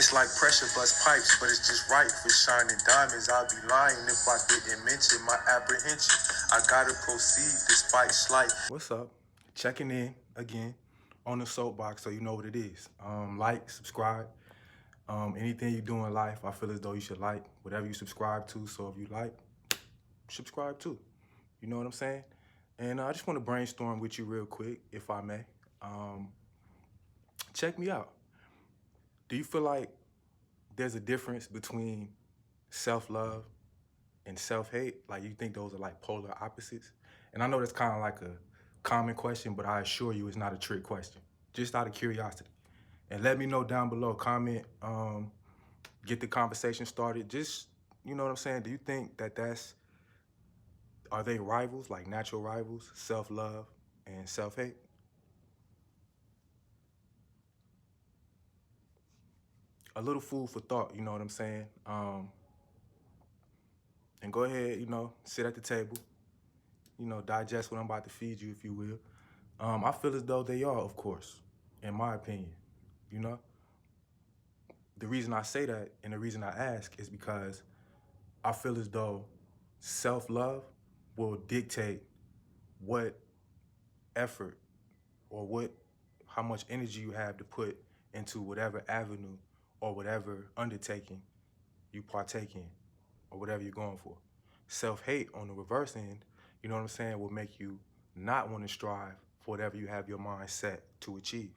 It's like pressure bust pipes, but it's just right for shining diamonds. I'd be lying if I didn't mention my apprehension. I gotta proceed despite slight. What's up? Checking in again on the soapbox so you know what it is. Like, subscribe. Anything you do in life, I feel as though you should like whatever you subscribe to. So if you like, subscribe too. You know what I'm saying? And I just want to brainstorm with you real quick, if I may. Check me out. Do you feel like there's a difference between self-love and self-hate? Like, you think those are like polar opposites? And I know that's kind of like a common question, but I assure you it's not a trick question. Just out of curiosity. And let me know down below, comment, get the conversation started. Just, you know what I'm saying? Do you think that are they rivals, like natural rivals, self-love and self-hate? A little food for thought, you know what I'm saying? And go ahead, sit at the table, digest what I'm about to feed you, if you will. I feel as though they are, of course, in my opinion, you know? The reason I say that and the reason I ask is because I feel as though self-love will dictate what effort or how much energy you have to put into whatever avenue or whatever undertaking you partake in or whatever you're going for. Self-hate on the reverse end, you know what I'm saying, will make you not want to strive for whatever you have your mind set to achieve.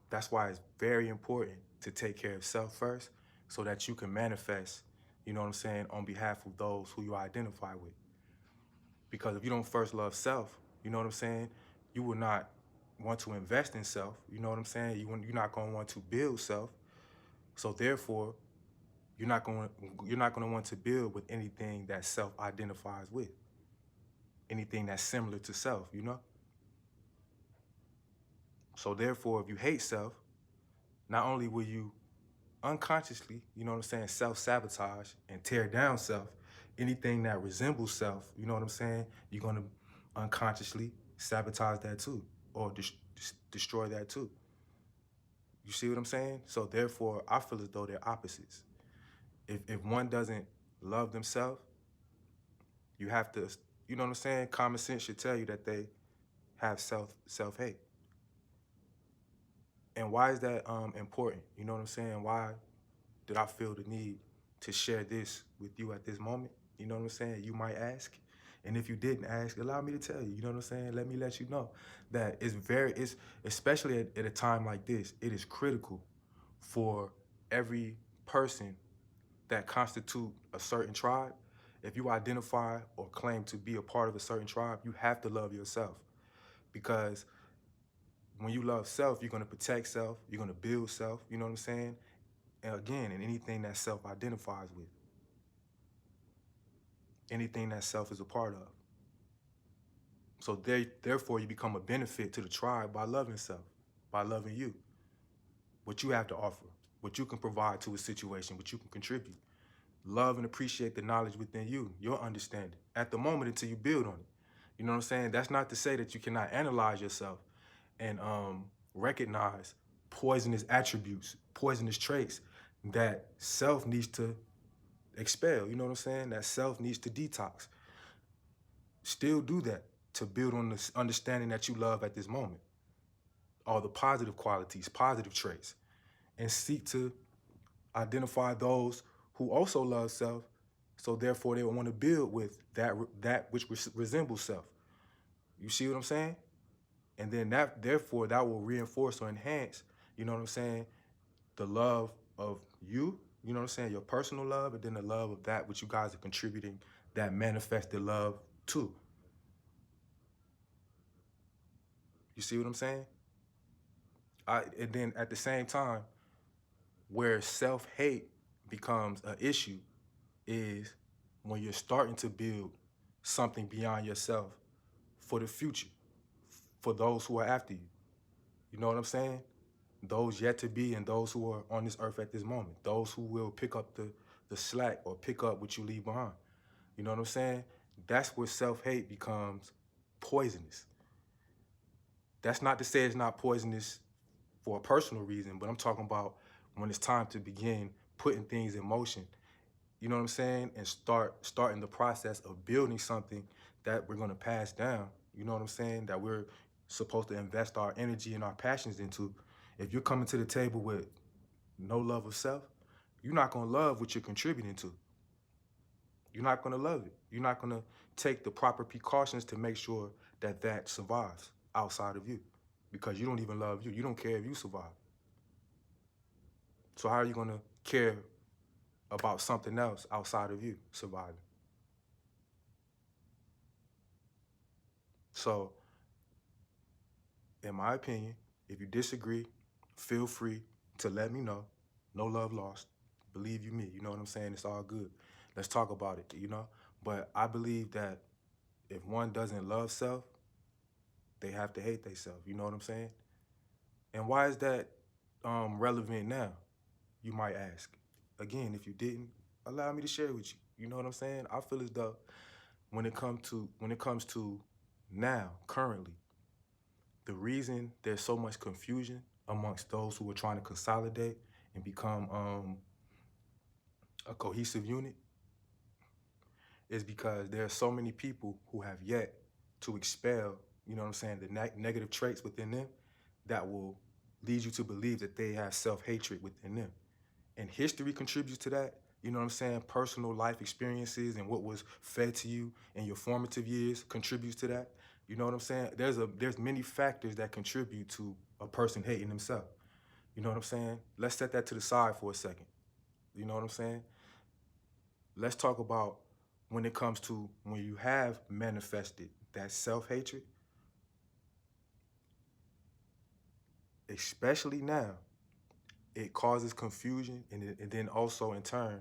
That's why it's very important to take care of self first so that you can manifest, you know what I'm saying, on behalf of those who you identify with. Because if you don't first love self, you know what I'm saying, you will not want to invest in self, you know what I'm saying? You're not going to want to build self. So therefore, you're not going to want to build with anything that self identifies with. Anything that's similar to self, you know? So therefore, if you hate self, not only will you unconsciously, you know what I'm saying, self-sabotage and tear down self, anything that resembles self, you know what I'm saying, you're going to unconsciously sabotage that too, or destroy that too. You see what I'm saying? So therefore, I feel as though they're opposites. If one doesn't love themselves, you have to, you know what I'm saying, common sense should tell you that they have self-hate. And why is that important? You know what I'm saying? Why did I feel the need to share this with you at this moment? You know what I'm saying? You might ask. And if you didn't ask, allow me to tell you, you know what I'm saying? Let me let you know that it's especially at a time like this, it is critical for every person that constitute a certain tribe. If you identify or claim to be a part of a certain tribe, you have to love yourself. Because when you love self, you're going to protect self, you're going to build self, you know what I'm saying? And again, in anything that self identifies with, anything that self is a part of. So therefore, you become a benefit to the tribe by loving self, by loving you, what you have to offer, what you can provide to a situation, what you can contribute. Love and appreciate the knowledge within you, your understanding, at the moment until you build on it. You know what I'm saying? That's not to say that you cannot analyze yourself and recognize poisonous attributes, poisonous traits that self needs to expel, you know what I'm saying? That self needs to detox. Still do that to build on this understanding that you love at this moment. All the positive qualities, positive traits, and seek to identify those who also love self, so therefore they will want to build with that which resembles self. You see what I'm saying? And then therefore that will reinforce or enhance, you know what I'm saying, the love of you, you know what I'm saying, your personal love, and then the love of that which you guys are contributing, that manifested love too. You see what I'm saying? And then at the same time, where self-hate becomes an issue is when you're starting to build something beyond yourself for the future, for those who are after you. You know what I'm saying? Those yet to be and those who are on this earth at this moment. Those who will pick up the slack or pick up what you leave behind. You know what I'm saying? That's where self-hate becomes poisonous. That's not to say it's not poisonous for a personal reason, but I'm talking about when it's time to begin putting things in motion. You know what I'm saying? And starting the process of building something that we're gonna pass down. You know what I'm saying? That we're supposed to invest our energy and our passions into. If you're coming to the table with no love of self, you're not gonna love what you're contributing to. You're not gonna love it. You're not gonna take the proper precautions to make sure that that survives outside of you, because you don't even love you. You don't care if you survive. So how are you gonna care about something else outside of you surviving? So, in my opinion, if you disagree, feel free to let me know. No love lost. Believe you me, you know what I'm saying? It's all good. Let's talk about it, you know? But I believe that if one doesn't love self, they have to hate themselves, you know what I'm saying? And why is that relevant now, you might ask? Again, if you didn't, allow me to share with you. You know what I'm saying? I feel as though when it comes to now, currently, the reason there's so much confusion amongst those who are trying to consolidate and become a cohesive unit is because there are so many people who have yet to expel, you know what I'm saying, the negative traits within them that will lead you to believe that they have self-hatred within them. And history contributes to that. You know what I'm saying? Personal life experiences and what was fed to you in your formative years contributes to that. You know what I'm saying? There's many factors that contribute to a person hating themselves. You know what I'm saying? Let's set that to the side for a second. You know what I'm saying? Let's talk about when it comes to when you have manifested that self-hatred, especially now, it causes confusion, and then also in turn,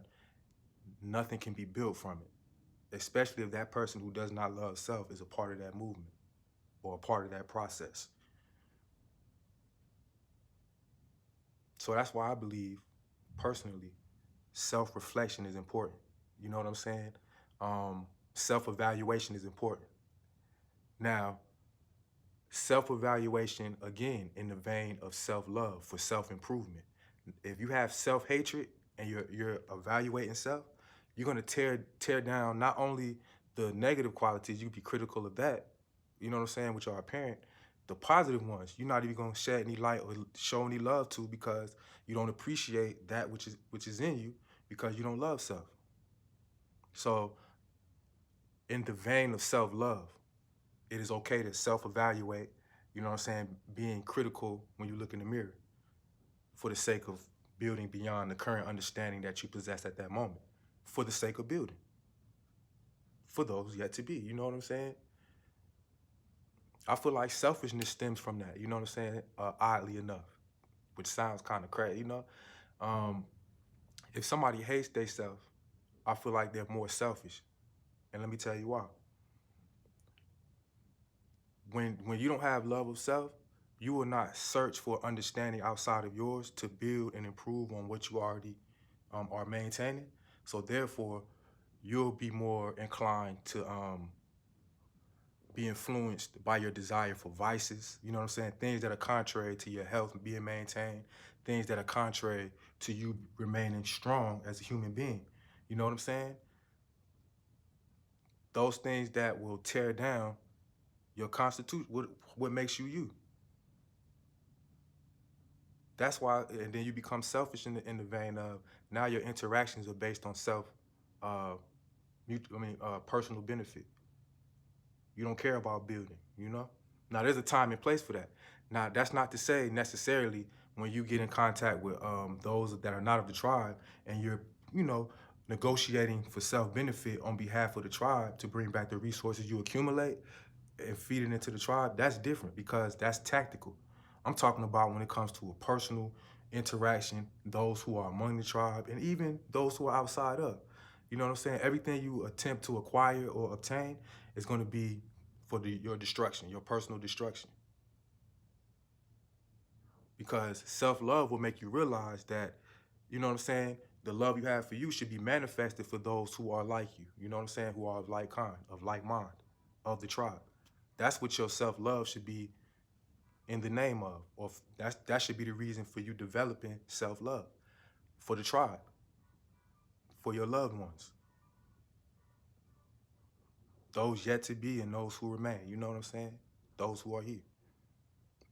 nothing can be built from it, especially if that person who does not love self is a part of that movement or a part of that process. So that's why I believe, personally, self-reflection is important. You know what I'm saying? Self-evaluation is important. Now, self-evaluation, again, in the vein of self-love for self-improvement. If you have self-hatred and you're evaluating self, you're gonna tear down not only the negative qualities, you be critical of that, you know what I'm saying, which are apparent, the positive ones, you're not even gonna shed any light or show any love to because you don't appreciate that which is in you because you don't love self. So in the vein of self-love, it is okay to self-evaluate, you know what I'm saying, being critical when you look in the mirror for the sake of building beyond the current understanding that you possess at that moment, for the sake of building, for those yet to be, you know what I'm saying? I feel like selfishness stems from that, you know what I'm saying, oddly enough, which sounds kind of crazy, you know? If somebody hates themselves, I feel like they're more selfish. And let me tell you why. When you don't have love of self, you will not search for understanding outside of yours to build and improve on what you already are maintaining. So therefore, you'll be more inclined to be influenced by your desire for vices, you know what I'm saying? Things that are contrary to your health being maintained, things that are contrary to you remaining strong as a human being. You know what I'm saying? Those things that will tear down your constitution, what makes you you. That's why, and then you become selfish in the vein of now your interactions are based on uh, personal benefit. You don't care about building, you know? Now, there's a time and place for that. Now, that's not to say necessarily when you get in contact with those that are not of the tribe and you're, you know, negotiating for self-benefit on behalf of the tribe to bring back the resources you accumulate and feed it into the tribe, that's different because that's tactical. I'm talking about when it comes to a personal interaction, those who are among the tribe and even those who are outside of. You know what I'm saying? Everything you attempt to acquire or obtain is going to be for your destruction, your personal destruction. Because self-love will make you realize that, you know what I'm saying, the love you have for you should be manifested for those who are like you. You know what I'm saying? Who are of like kind, of like mind, of the tribe. That's what your self-love should be in the name of, or that should be the reason for you developing self-love for the tribe, for your loved ones, those yet to be and those who remain. You know what I'm saying? Those who are here.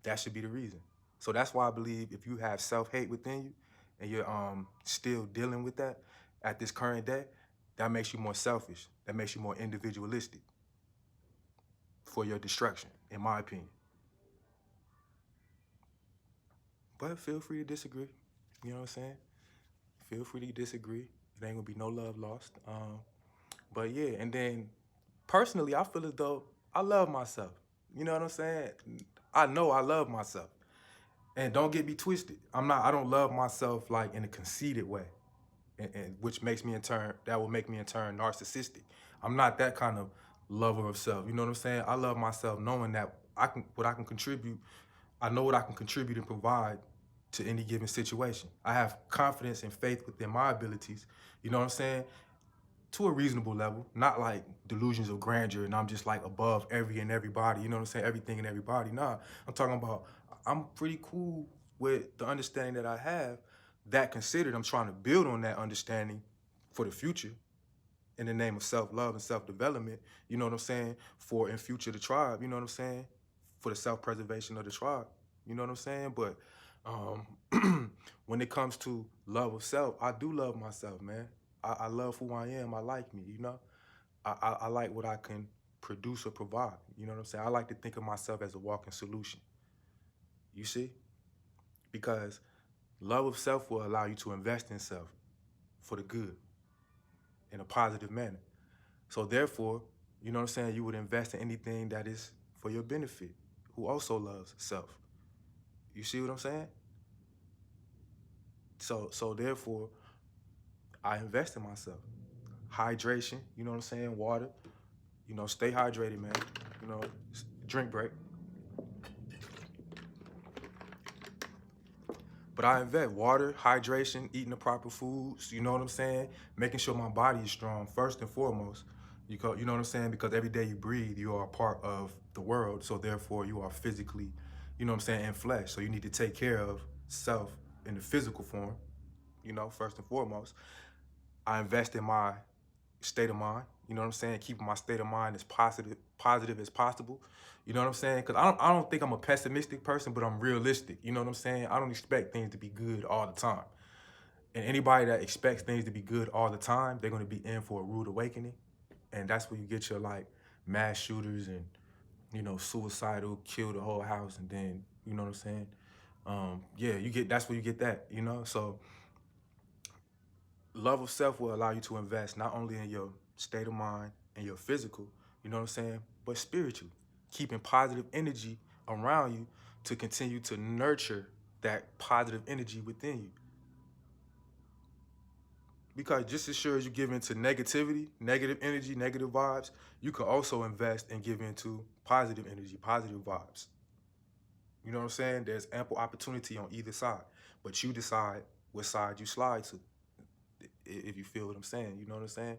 That should be the reason. So that's why I believe if you have self-hate within you and you're still dealing with that at this current day, that makes you more selfish. That makes you more individualistic for your destruction, in my opinion. But feel free to disagree. You know what I'm saying? Feel free to disagree. It ain't gonna be no love lost. But yeah, and then personally, I feel as though I love myself. You know what I'm saying? I know I love myself. And don't get me twisted. I don't love myself like in a conceited way. And which makes me in turn, that will make me in turn narcissistic. I'm not that kind of lover of self. You know what I'm saying? I love myself knowing that what I can contribute, I know what I can contribute and provide to any given situation. I have confidence and faith within my abilities, you know what I'm saying? To a reasonable level, not like delusions of grandeur and I'm just like above every and everybody, you know what I'm saying? Everything and everybody. Nah, I'm talking about I'm pretty cool with the understanding that I have. That considered, I'm trying to build on that understanding for the future in the name of self-love and self-development, you know what I'm saying? For in future the tribe, you know what I'm saying? For the self-preservation of the tribe, you know what I'm saying? But when it comes to love of self, I do love myself, man. I love who I am. I like me, you know? I like what I can produce or provide, you know what I'm saying? I like to think of myself as a walking solution, you see? Because love of self will allow you to invest in self for the good in a positive manner. So therefore, you know what I'm saying, you would invest in anything that is for your benefit, who also loves self. You see what I'm saying? So therefore, I invest in myself. Hydration, you know what I'm saying? Water, you know, stay hydrated, man. You know, drink break. But I invest water, hydration, eating the proper foods, you know what I'm saying? Making sure my body is strong, first and foremost. You know what I'm saying? Because every day you breathe, you are a part of the world. So therefore, you are physically, you know what I'm saying, in flesh. So you need to take care of self in the physical form, you know, first and foremost. I invest in my state of mind, you know what I'm saying? Keeping my state of mind as positive as possible. You know what I'm saying? Because I don't think I'm a pessimistic person, but I'm realistic. You know what I'm saying? I don't expect things to be good all the time. And anybody that expects things to be good all the time, they're going to be in for a rude awakening. And that's where you get your like mass shooters and, you know, suicidal, kill the whole house. And then, you know what I'm saying? Yeah, that's where you get that, you know? So love of self will allow you to invest not only in your state of mind and your physical, you know what I'm saying, but spiritual, keeping positive energy around you to continue to nurture that positive energy within you. Because just as sure as you give into negativity, negative energy, negative vibes, you can also invest and give into positive energy, positive vibes. You know what I'm saying? There's ample opportunity on either side, but you decide what side you slide to, if you feel what I'm saying. You know what I'm saying?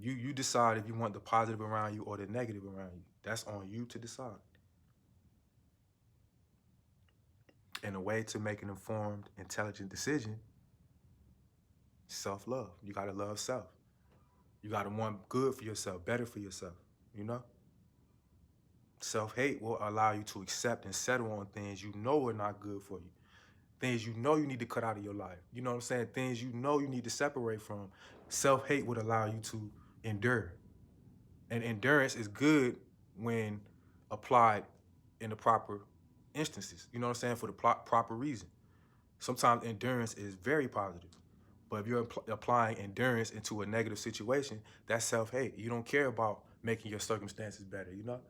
You decide if you want the positive around you or the negative around you. That's on you to decide. And a way to make an informed, intelligent decision, self-love. You gotta love self. You gotta want good for yourself, better for yourself, you know? Self-hate will allow you to accept and settle on things you know are not good for you. Things you know you need to cut out of your life. You know what I'm saying? Things you know you need to separate from. Self-hate would allow you to endure. And endurance is good when applied in the proper instances. You know what I'm saying? For the proper reason. Sometimes endurance is very positive. But if you're applying endurance into a negative situation, that's self-hate. You don't care about making your circumstances better, you know?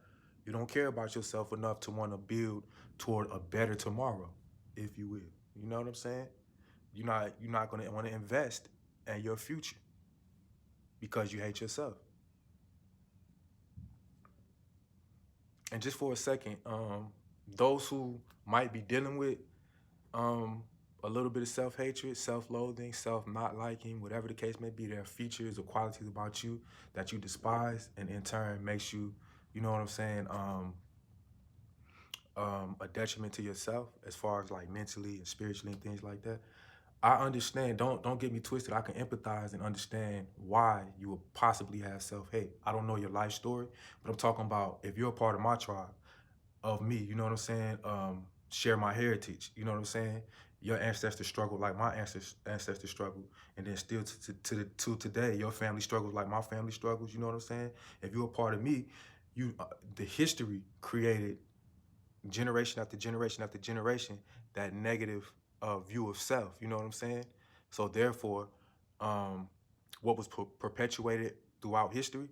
You don't care about yourself enough to want to build toward a better tomorrow, if you will. You know what I'm saying? You're not going to want to invest in your future because you hate yourself. And just for a second, those who might be dealing with a little bit of self-hatred, self-loathing, self-not liking, whatever the case may be, there are features or qualities about you that you despise, and in turn makes you, you know what I'm saying, a detriment to yourself as far as like mentally and spiritually and things like that, I understand. Don't get me twisted. I can empathize and understand why you would possibly have self-hate. I don't know your life story, but I'm talking about if you're a part of my tribe, of me, you know what I'm saying? Share my heritage, you know what I'm saying? Your ancestors struggled like my ancestors struggled, and then still to today, your family struggles like my family struggles, you know what I'm saying? If you're a part of me, you the history created generation after generation after generation that negative view of self, you know what I'm saying? So therefore, um, what was perpetuated throughout history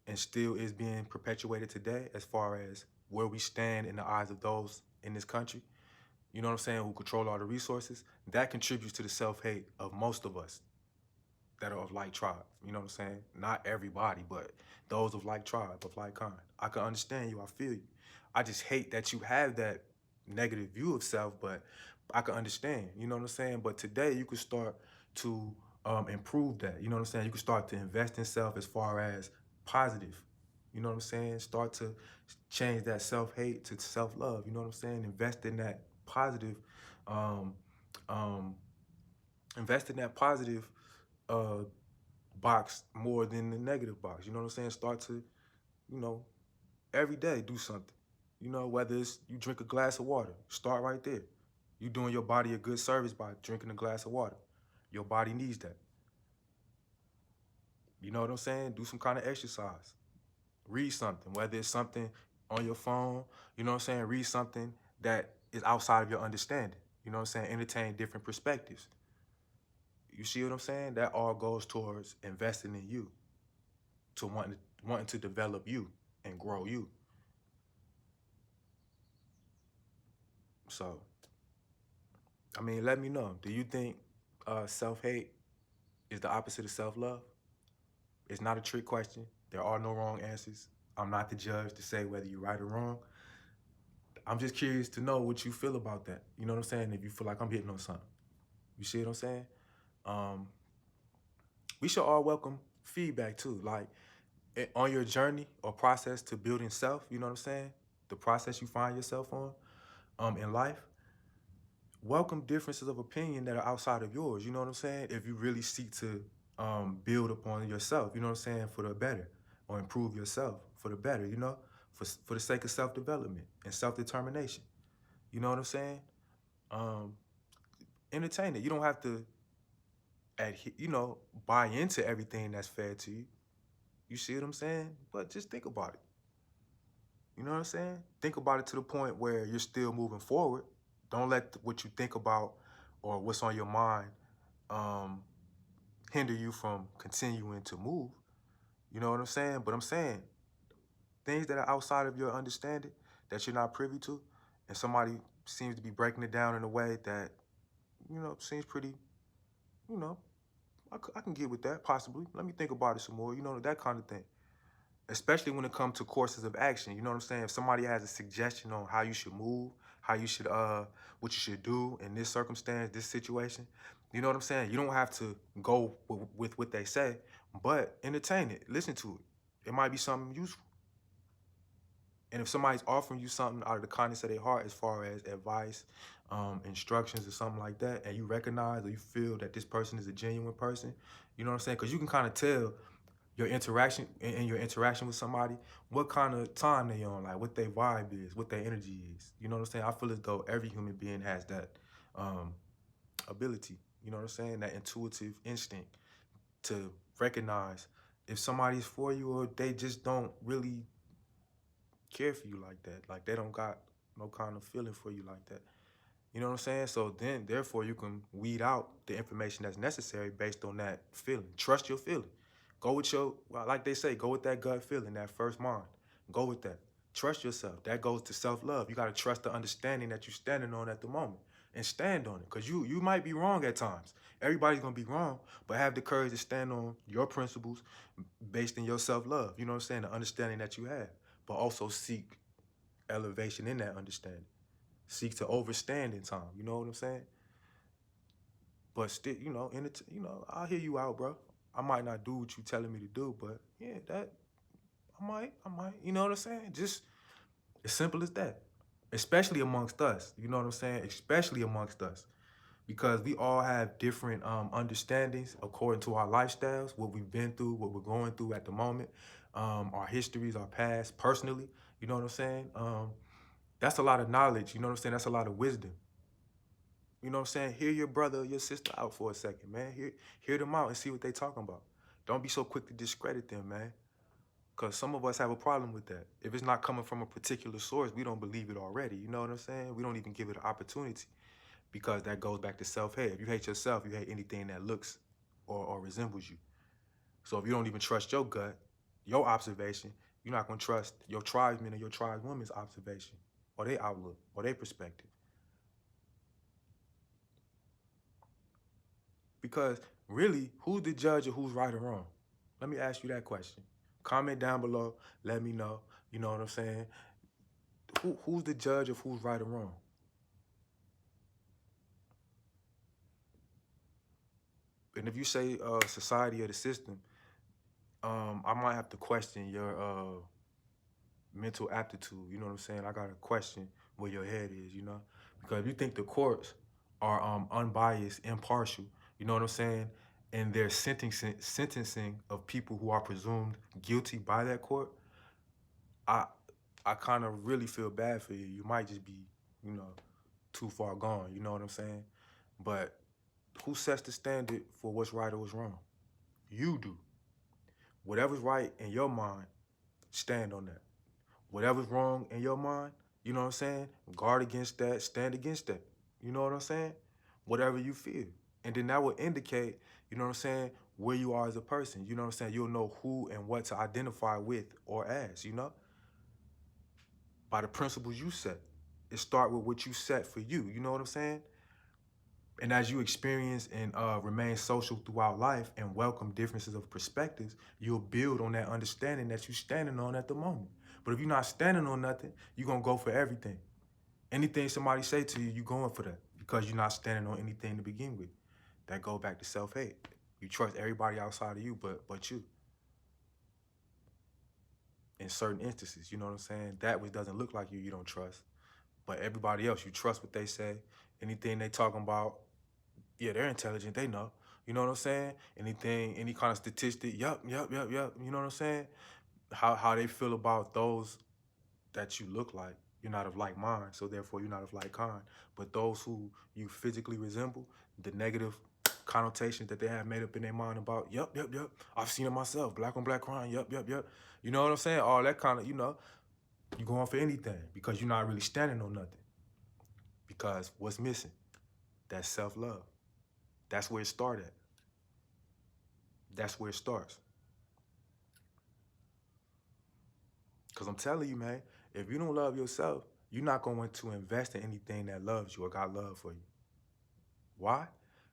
and still is being perpetuated today as far as where we stand in the eyes of those in this country, you know what I'm saying, who control all the resources, that contributes to the self-hate of most of us that are of like tribe, you know what I'm saying? Not everybody, but those of like tribe, of like kind. I can understand you, I feel you. I just hate that you have that negative view of self, but I can understand, you know what I'm saying? But today you can start to improve that, you know what I'm saying? You can start to invest in self as far as positive, you know what I'm saying? Start to change that self-hate to self-love, you know what I'm saying? Um, um, invest in that positive uh, box more than the negative box. You know what I'm saying? Start to, you know, every day do something. You know, whether it's you drink a glass of water, start right there. You doing your body a good service by drinking a glass of water. Your body needs that. You know what I'm saying? Do some kind of exercise. Read something, whether it's something on your phone, you know what I'm saying? Read something that is outside of your understanding. You know what I'm saying? Entertain different perspectives. You see what I'm saying? That all goes towards investing in you, to wanting to develop you and grow you. So, I mean, let me know. Do you think self-hate is the opposite of self-love? It's not a trick question. There are no wrong answers. I'm not the judge to say whether you're right or wrong. I'm just curious to know what you feel about that. You know what I'm saying? If you feel like I'm hitting on something. You see what I'm saying? Um, we should all welcome feedback too. Like on your journey or process to building self, you know what I'm saying? The process you find yourself on in life, welcome differences of opinion that are outside of yours. You know what I'm saying? If you really seek to build upon yourself, you know what I'm saying, for the better, or improve yourself for the better, you know, for the sake of self-development and self-determination. You know what I'm saying? Um, entertain it. You don't have to, you know, buy into everything that's fed to you. You see what I'm saying? But just think about it. You know what I'm saying? Think about it to the point where you're still moving forward. Don't let what you think about or what's on your mind um, hinder you from continuing to move. You know what I'm saying? But I'm saying things that are outside of your understanding that you're not privy to, and somebody seems to be breaking it down in a way that, you know, seems pretty, you know, I can get with that possibly. Let me think about it some more, you know, that kind of thing. Especially when it comes to courses of action. You know what I'm saying? If somebody has a suggestion on how you should move, how you should, what you should do in this circumstance, this situation, you know what I'm saying? You don't have to go with what they say, but entertain it, listen to it. It might be something useful. And if somebody's offering you something out of the kindness of their heart as far as advice, instructions or something like that, and you recognize or you feel that this person is a genuine person, you know what I'm saying? Because you can kind of tell your interaction in your interaction with somebody, what kind of time they on, like what their vibe is, what their energy is. You know what I'm saying? I feel as though every human being has that ability. You know what I'm saying? That intuitive instinct to recognize if somebody's for you or they just don't really care for you like that. Like they don't got no kind of feeling for you like that. You know what I'm saying? So then, therefore, you can weed out the information that's necessary based on that feeling. Trust your feeling. Go with your, well, like they say, go with that gut feeling, that first mind. Go with that. Trust yourself. That goes to self-love. You got to trust the understanding that you're standing on at the moment and stand on it. Because you might be wrong at times. Everybody's going to be wrong, but have the courage to stand on your principles based in your self-love. You know what I'm saying? The understanding that you have. But also seek elevation in that understanding. Seek to overstand in time. You know what I'm saying? But still, you know, I'll hear you out, bro. I might not do what you telling me to do, but yeah, that I might. You know what I'm saying? Just as simple as that. especially amongst us. You know what I'm saying? Especially amongst us. Because we all have different understandings according to our lifestyles, what we've been through, what we're going through at the moment, our histories, our past, personally. You know what I'm saying? That's a lot of knowledge. You know what I'm saying? That's a lot of wisdom. You know what I'm saying? Hear your brother or your sister out for a second, man. Hear them out and see what they talking about. Don't be so quick to discredit them, man. Because some of us have a problem with that. If it's not coming from a particular source, we don't believe it already. You know what I'm saying? We don't even give it an opportunity, because that goes back to self-hate. If you hate yourself, you hate anything that looks or resembles you. So if you don't even trust your gut, your observation, you're not going to trust your tribesmen or your tribeswomen's observation or their outlook or their perspective. Because really, who's the judge of who's right or wrong? Let me ask you that question. Comment down below. Let me know. You know what I'm saying? Who's the judge of who's right or wrong? And if you say society or the system, I might have to question your mental aptitude. You know what I'm saying? I got to question where your head is, you know? Because if you think the courts are unbiased, impartial, you know what I'm saying? And their sentencing of people who are presumed guilty by that court, I kind of really feel bad for you. You might just be, you know, too far gone. You know what I'm saying? But who sets the standard for what's right or what's wrong? You do. Whatever's right in your mind, stand on that. Whatever's wrong in your mind, you know what I'm saying? Guard against that, stand against that. You know what I'm saying? Whatever you feel. And then that will indicate, you know what I'm saying, where you are as a person. You know what I'm saying? You'll know who and what to identify with or as, you know? By the principles you set. It start with what you set for you. You know what I'm saying? And as you experience and remain social throughout life and welcome differences of perspectives, you'll build on that understanding that you're standing on at the moment. But if you're not standing on nothing, you're going to go for everything. Anything somebody say to you, you're going for that because you're not standing on anything to begin with. That goes back to self-hate. You trust everybody outside of you but you. In certain instances, you know what I'm saying? That which doesn't look like you, you don't trust. But everybody else, you trust what they say. Anything they talking about, yeah, they're intelligent, they know. You know what I'm saying? Anything, any kind of statistic, yup. You know what I'm saying? How they feel about those that you look like. You're not of like mind, so therefore you're not of like kind. But those who you physically resemble, the negative connotations that they have made up in their mind about, yup. I've seen it myself, black on black crime, yup. You know what I'm saying? All that kind of, you know, you're going for anything because you're not really standing on nothing. Because what's missing? That's self-love. That's where it started. That's where it starts. Because I'm telling you, man, if you don't love yourself, you're not going to invest in anything that loves you or got love for you. Why?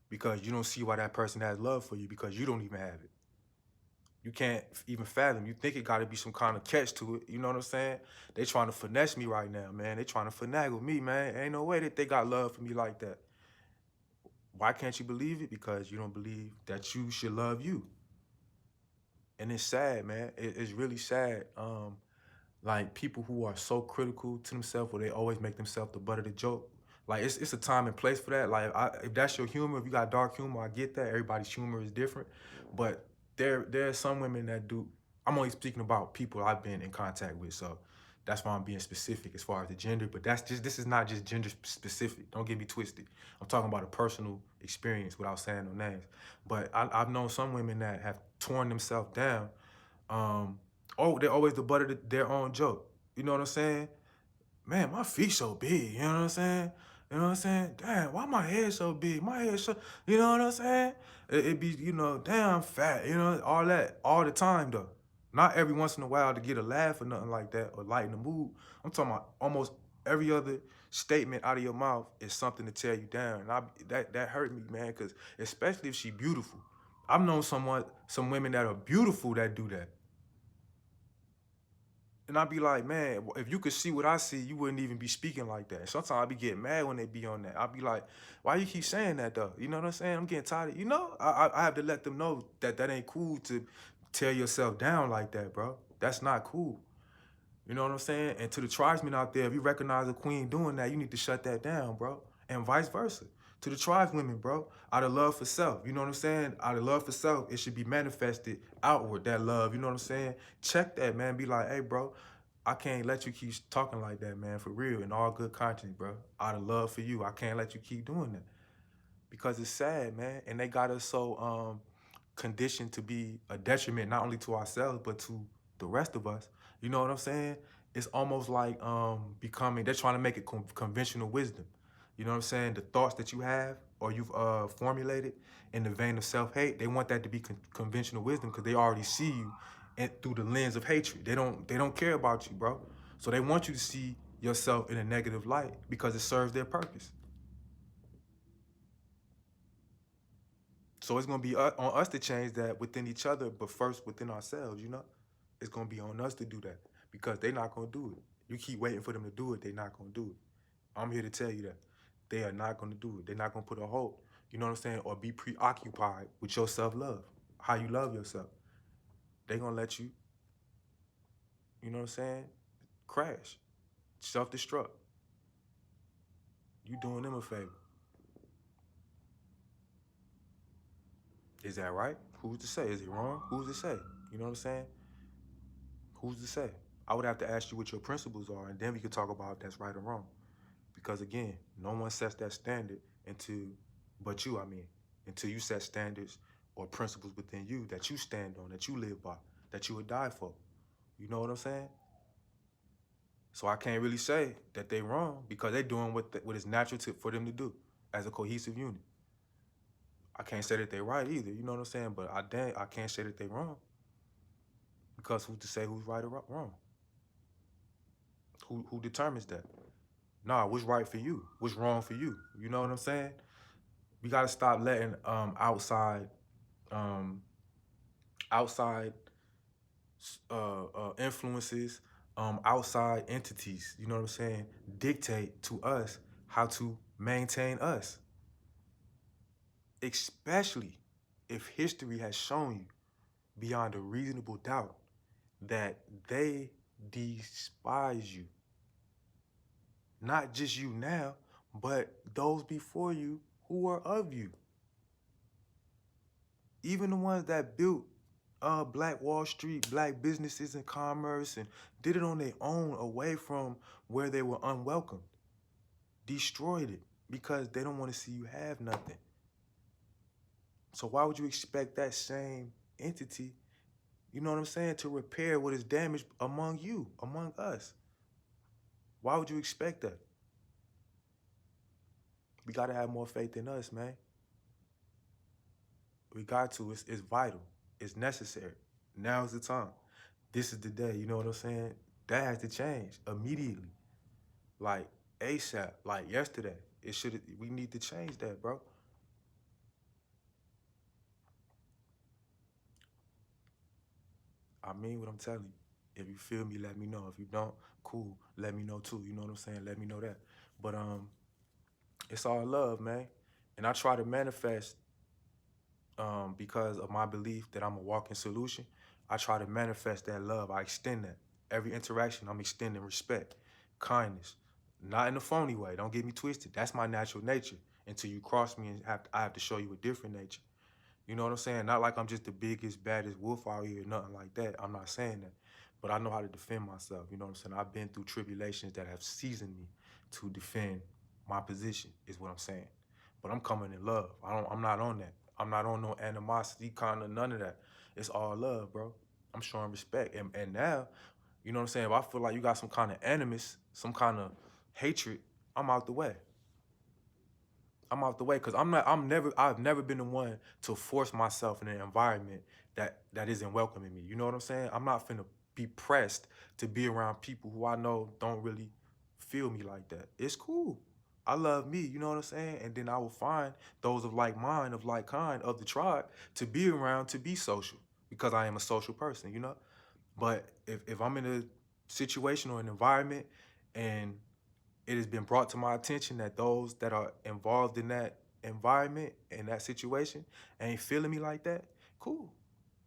Because you don't see why that person has love for you because you don't even have it. You can't even fathom. You think it got to be some kind of catch to it. You know what I'm saying? They trying to finesse me right now, man. They trying to finagle me, man. Ain't no way that they got love for me like that. Why can't you believe it? Because you don't believe that you should love you. And it's sad, man. It's really sad. Like people who are so critical to themselves, where they always make themselves the butt of the joke. Like it's a time and place for that. Like if that's your humor, if you got dark humor, I get that. Everybody's humor is different, but there are some women that do. I'm only speaking about people I've been in contact with, so that's why I'm being specific as far as the gender. But this is not just gender specific. Don't get me twisted. I'm talking about a personal experience without saying no names. But I've known some women that have torn themselves down. Oh, they're always the butt of their own joke. You know what I'm saying? Man, my feet so big. You know what I'm saying? You know what I'm saying? Damn, why my head so big? My head so, you know what I'm saying? It be, you know, damn, I'm fat. You know, all that, all the time though. Not every once in a while to get a laugh or nothing like that or lighten the mood. I'm talking about almost every other statement out of your mouth is something to tear you down. And that hurt me, man, because especially if she beautiful. I've known some women that are beautiful that do that. And I'd be like, man, if you could see what I see, you wouldn't even be speaking like that. Sometimes I'd be getting mad when they be on that. I'd be like, why you keep saying that though? You know what I'm saying? I'm getting tired of, you know? I have to let them know that ain't cool to tear yourself down like that, bro. That's not cool. You know what I'm saying? And to the tribesmen out there, if you recognize a queen doing that, you need to shut that down, bro. And vice versa. To the tribeswomen, bro, out of love for self. You know what I'm saying? Out of love for self, it should be manifested outward, that love. You know what I'm saying? Check that, man. Be like, hey, bro, I can't let you keep talking like that, man, for real, in all good conscience, bro. Out of love for you, I can't let you keep doing that. Because it's sad, man. And they got us so conditioned to be a detriment not only to ourselves but to the rest of us. You know what I'm saying? It's almost like becoming. They're trying to make it conventional wisdom. You know what I'm saying? The thoughts that you have or you've formulated in the vein of self-hate, they want that to be conventional wisdom because they already see you through the lens of hatred. They don't care about you, bro. So they want you to see yourself in a negative light because it serves their purpose. So it's gonna be on us to change that within each other, but first within ourselves, you know? It's gonna be on us to do that because they're not gonna do it. You keep waiting for them to do it, they're not gonna do it. I'm here to tell you that. They are not gonna do it. They're not gonna put a hold, you know what I'm saying? Or be preoccupied with your self-love, how you love yourself. They're gonna let you, you know what I'm saying? Crash, self-destruct. You doing them a favor. Is that right? Who's to say? Is it wrong? Who's to say? You know what I'm saying? Who's to say? I would have to ask you what your principles are, and then we could talk about if that's right or wrong. Because again, no one sets that standard but you, until you set standards or principles within you that you stand on, that you live by, that you would die for. You know what I'm saying? So I can't really say that they wrong because they're doing what is natural for them to do as a cohesive unit. I can't say that they're right either, you know what I'm saying? But I can't say that they're wrong because who's to say who's right or wrong? Who determines that? Nah, what's right for you? What's wrong for you? You know what I'm saying? We gotta stop letting outside influences, outside entities, you know what I'm saying, dictate to us how to maintain us. Especially if history has shown you beyond a reasonable doubt that they despise you. Not just you now, but those before you who are of you. Even the ones that built Black Wall Street, black businesses and commerce and did it on their own away from where they were unwelcomed. Destroyed it because they don't want to see you have nothing. So why would you expect that same entity, you know what I'm saying, to repair what is damaged among you, among us? Why would you expect that? We got to have more faith in us, man. We got to. It's vital. It's necessary. Now's the time. This is the day, you know what I'm saying? That has to change immediately. Like ASAP, like yesterday. We need to change that, bro. I mean what I'm telling you. If you feel me, let me know. If you don't, cool. Let me know too. You know what I'm saying? Let me know that. But it's all love, man. And I try to manifest because of my belief that I'm a walking solution. I try to manifest that love. I extend that. Every interaction, I'm extending respect, kindness, not in a phony way. Don't get me twisted. That's my natural nature. Until you cross me and I have to show you a different nature. You know what I'm saying? Not like I'm just the biggest, baddest wolf out here, nothing like that. I'm not saying that. But I know how to defend myself. You know what I'm saying? I've been through tribulations that have seasoned me to defend my position, is what I'm saying. But I'm coming in love. I'm not on that. I'm not on no animosity, kind of none of that. It's all love, bro. I'm showing respect. And now, you know what I'm saying? If I feel like you got some kind of animus, some kind of hatred, I'm out the way. I'm out the way because I've never been the one to force myself in an environment that isn't welcoming me. You know what I'm saying? I'm not finna be pressed to be around people who I know don't really feel me like that. It's cool. I love me, you know what I'm saying? And then I will find those of like mind, of like kind, of the tribe to be around, to be social because I am a social person, you know? But if I'm in a situation or an environment and it has been brought to my attention that those that are involved in that environment and that situation ain't feeling me like that, cool.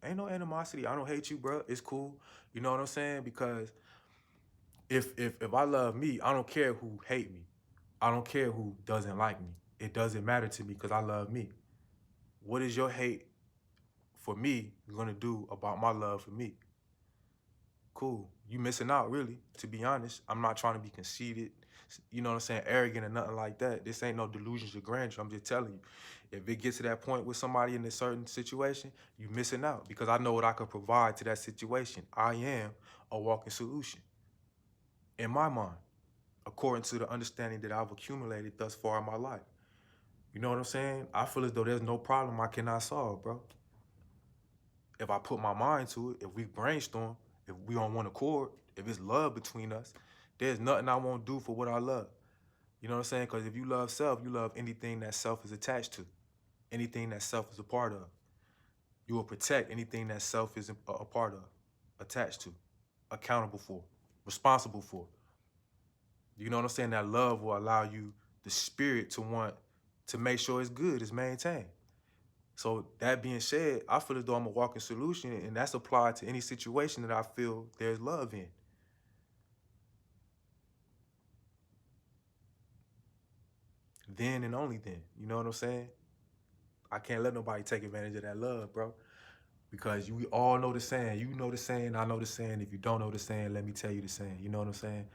Ain't no animosity. I don't hate you, bro. It's cool. You know what I'm saying? Because If I love me, I don't care who hate me. I don't care who doesn't like me. It doesn't matter to me because I love me. What is your hate for me gonna do about my love for me? Cool. You missing out, really, to be honest. I'm not trying to be conceited, you know what I'm saying, arrogant or nothing like that. This ain't no delusions of grandeur. I'm just telling you. If it gets to that point with somebody in a certain situation, you missing out because I know what I can provide to that situation. I am a walking solution in my mind, according to the understanding that I've accumulated thus far in my life. You know what I'm saying? I feel as though there's no problem I cannot solve, bro. If I put my mind to it, if we brainstorm, if we on one accord, if it's love between us, there's nothing I won't do for what I love. You know what I'm saying? Because if you love self, you love anything that self is attached to, anything that self is a part of. You will protect anything that self is a part of, attached to, accountable for, responsible for. You know what I'm saying? That love will allow you, the spirit, to want to make sure it's good, it's maintained. So that being said, I feel as though I'm a walking solution, and that's applied to any situation that I feel there's love in. Then and only then, you know what I'm saying? I can't let nobody take advantage of that love, bro. Because we all know the saying. You know the saying, I know the saying. If you don't know the saying, let me tell you the saying. You know what I'm saying?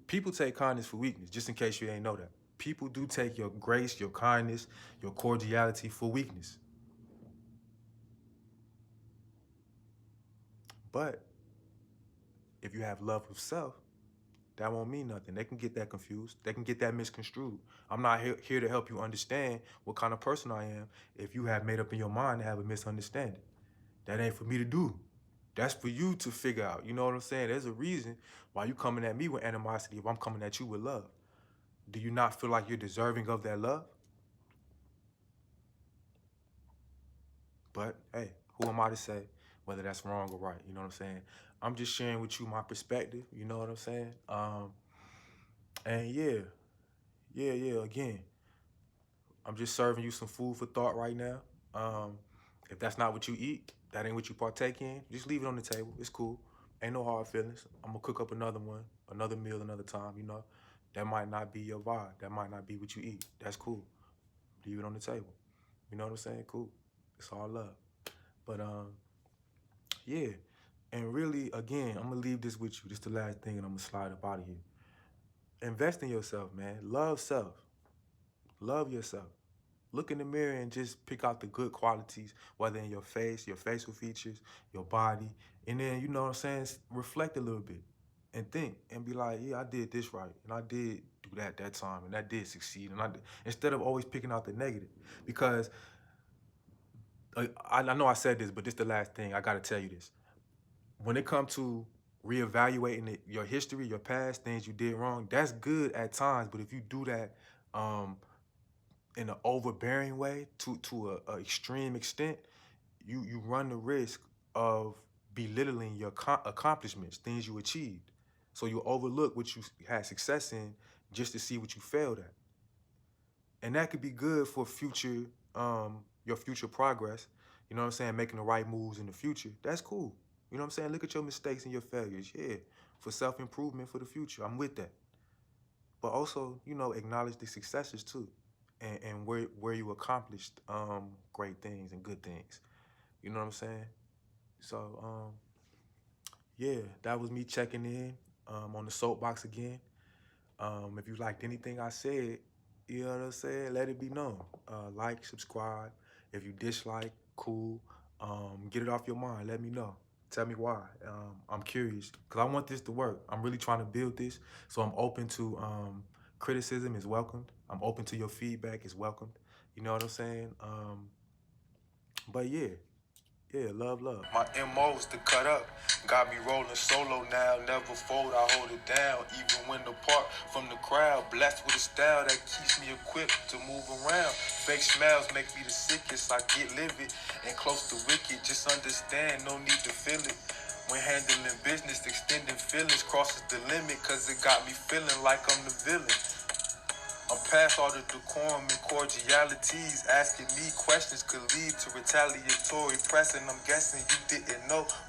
People take kindness for weakness, just in case you ain't know that. People do take your grace, your kindness, your cordiality for weakness. But if you have love of self, that won't mean nothing. They can get that confused. They can get that misconstrued. I'm not here to help you understand what kind of person I am if you have made up in your mind to have a misunderstanding. That ain't for me to do. That's for you to figure out. You know what I'm saying? There's a reason why you coming at me with animosity if I'm coming at you with love. Do you not feel like you're deserving of that love? But hey, who am I to say whether that's wrong or right? You know what I'm saying? I'm just sharing with you my perspective. You know what I'm saying? And yeah, again, I'm just serving you some food for thought right now. If that's not what you eat, that ain't what you partake in, just leave it on the table. It's cool. Ain't no hard feelings. I'm gonna cook up another one, another meal, another time, you know. That might not be your vibe. That might not be what you eat. That's cool. Leave it on the table. You know what I'm saying? Cool. It's all love. But yeah. And really, again, I'm gonna leave this with you. This is the last thing, and I'm gonna slide up out of here. Invest in yourself, man. Love self. Love yourself. Look in the mirror and just pick out the good qualities, whether in your face, your facial features, your body. And then, you know what I'm saying, reflect a little bit and think and be like, yeah, I did this right. And I did do that time. And that did succeed. And I did. Instead of always picking out the negative. Because I know I said this, but this is the last thing. I got to tell you this. When it comes to reevaluating your history, your past, things you did wrong, that's good at times. But if you do that in an overbearing way to a extreme extent, you run the risk of belittling your accomplishments, things you achieved. So you overlook what you had success in just to see what you failed at. And that could be good for future, your future progress. You know what I'm saying? Making the right moves in the future. That's cool. You know what I'm saying? Look at your mistakes and your failures. Yeah, for self-improvement for the future. I'm with that. But also, you know, acknowledge the successes too. And where you accomplished great things and good things. You know what I'm saying? So, yeah, that was me checking in on the soapbox again. If you liked anything I said, you know what I'm saying, let it be known. Like, subscribe. If you dislike, cool. Get it off your mind. Let me know. Tell me why. I'm curious because I want this to work. I'm really trying to build this. So I'm open to criticism is welcomed. I'm open to your feedback is welcomed. You know what I'm saying? But yeah, love. My MO is to cut up. Got me rolling solo now, never fold, I hold it down. Even when apart from the crowd, blessed with a style that keeps me equipped to move around. Fake smiles make me the sickest, I get livid and close to wicked. Just understand, no need to feel it. When handling business, extending feelings crosses the limit, cause it got me feeling like I'm the villain. I'm past all the decorum and cordialities. Asking me questions could lead to retaliatory pressing. I'm guessing you didn't know